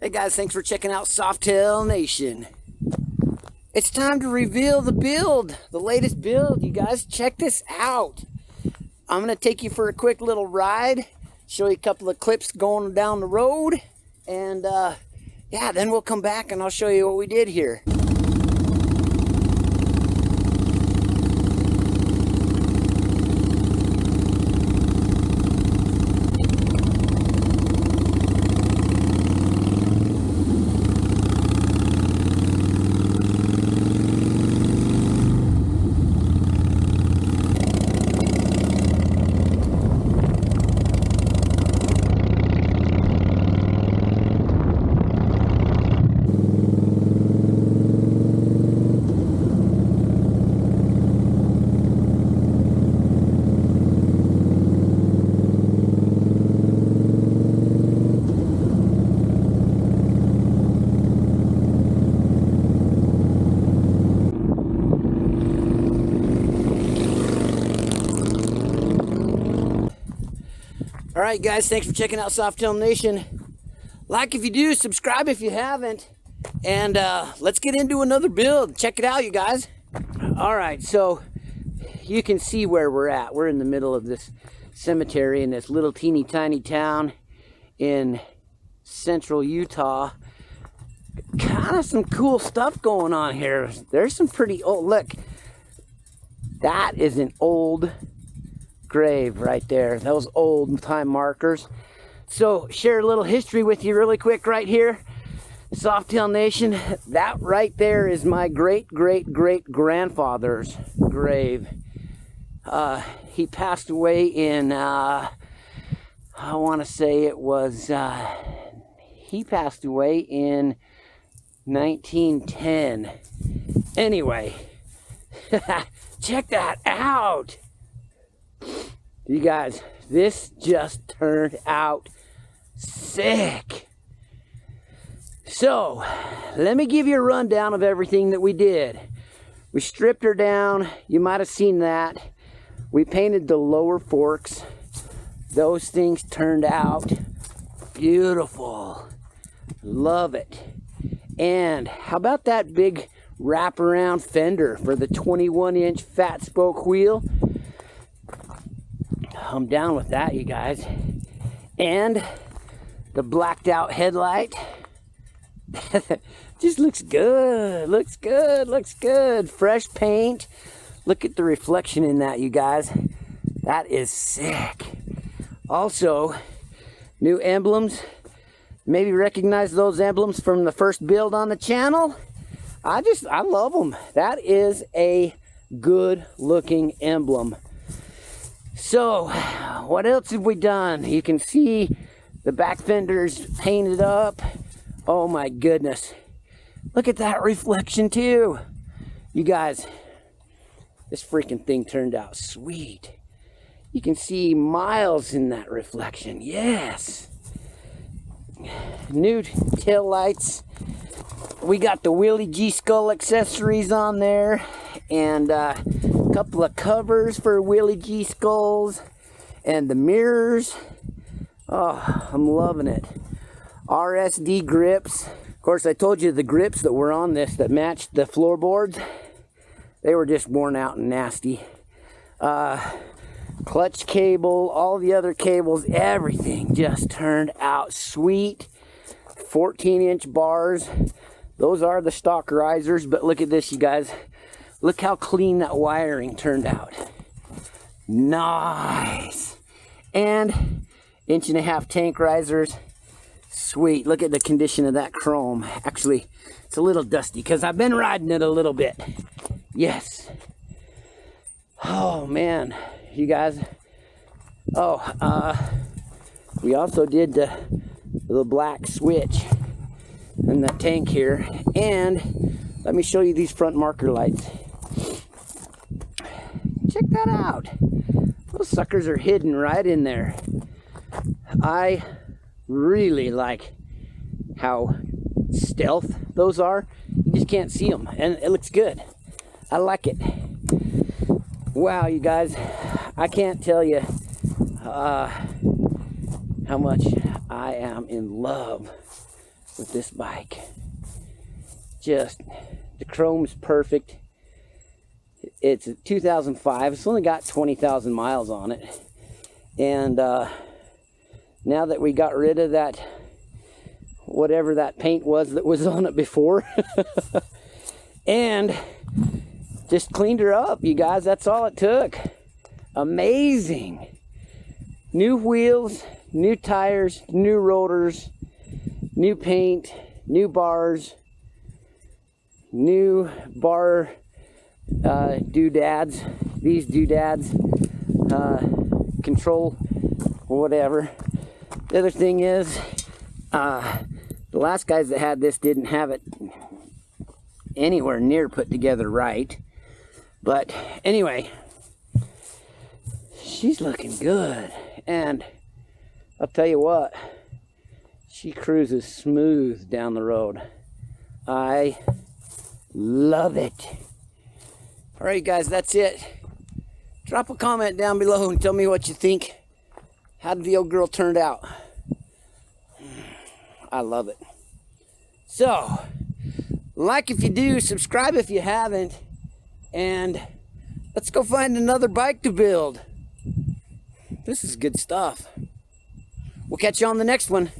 Hey guys, thanks for checking out Softail Nation. It's time to reveal the build, the latest build. You guys, check this out. I'm gonna take you for a quick little ride, show you a couple of clips going down the road, and yeah, then we'll come back and I'll show you what we did here. All right, guys, thanks for checking out Softail Nation. Like if you do, subscribe if you haven't, and let's get into another build. Check it out, you guys. All right, so you can see where we're at. We're in the middle of this cemetery in this little teeny tiny town in central Utah. Kind of some cool stuff going on here. There's some pretty old, look, that is an old grave right there. Those old time markers. So share a little history with you really quick right here. Softail Nation, that right there is my great grandfather's grave. He passed away in I want to say it was he passed away in 1910. Anyway, check that out. You guys, this just turned out sick. So, let me give you a rundown of everything that we did. We stripped her down. You might have seen that. We painted the lower forks. Those things turned out beautiful. Love it. And how about that big wraparound fender for the 21-inch fat spoke wheel? I'm down with that, you guys. And the blacked out headlight. Just looks good, looks good, looks good. Fresh paint. Look at the reflection in that, you guys. That is sick. Also, new emblems. Maybe recognize those emblems from the first build on the channel. I love them. That is a good looking emblem. So, what else have we done? You can see the back fenders painted up. Oh my goodness. Look at that reflection too. You guys, this freaking thing turned out sweet. You can see miles in that reflection. Yes. New tail lights. We got the Willie G skull accessories on there. And couple of covers for Willie G skulls and the mirrors. Oh, I'm loving it. RSD grips. Of course, I told you the grips that were on this that matched the floorboards, they were just worn out and nasty. Clutch cable, all the other cables, everything just turned out sweet. 14-inch bars. Those are the stock risers, but look at this, you guys. Look how clean that wiring turned out. Nice. And 1.5-inch tank risers. Sweet. Look at the condition of that chrome. Actually, it's a little dusty because I've been riding it a little bit. Yes. Oh, man. You guys. Oh, we also did the black switch in the tank here. And let me show you these front marker lights. Check that out. Those suckers are hidden right in there. I really like how stealth those are. You just can't see them, and it looks good. I like it. Wow, you guys, I can't tell you how much I am in love with this bike. Just, the chrome's perfect. It's a 2005. It's only got 20,000 miles on it. And now that we got rid of that, whatever that paint was that was on it before, and just cleaned her up, you guys. That's all it took. Amazing. New wheels, new tires, new rotors, new paint, new bars, new bar doodads. These doodads control whatever. The other thing is, the last guys that had this didn't have it anywhere near put together right. But anyway, she's looking good. And I'll tell you what, she cruises smooth down the road. I love it. All right, guys, that's it. Drop a comment down below and tell me what you think. How did the old girl turn out? I love it. So, like if you do, subscribe if you haven't, and let's go find another bike to build. This is good stuff. We'll catch you on the next one.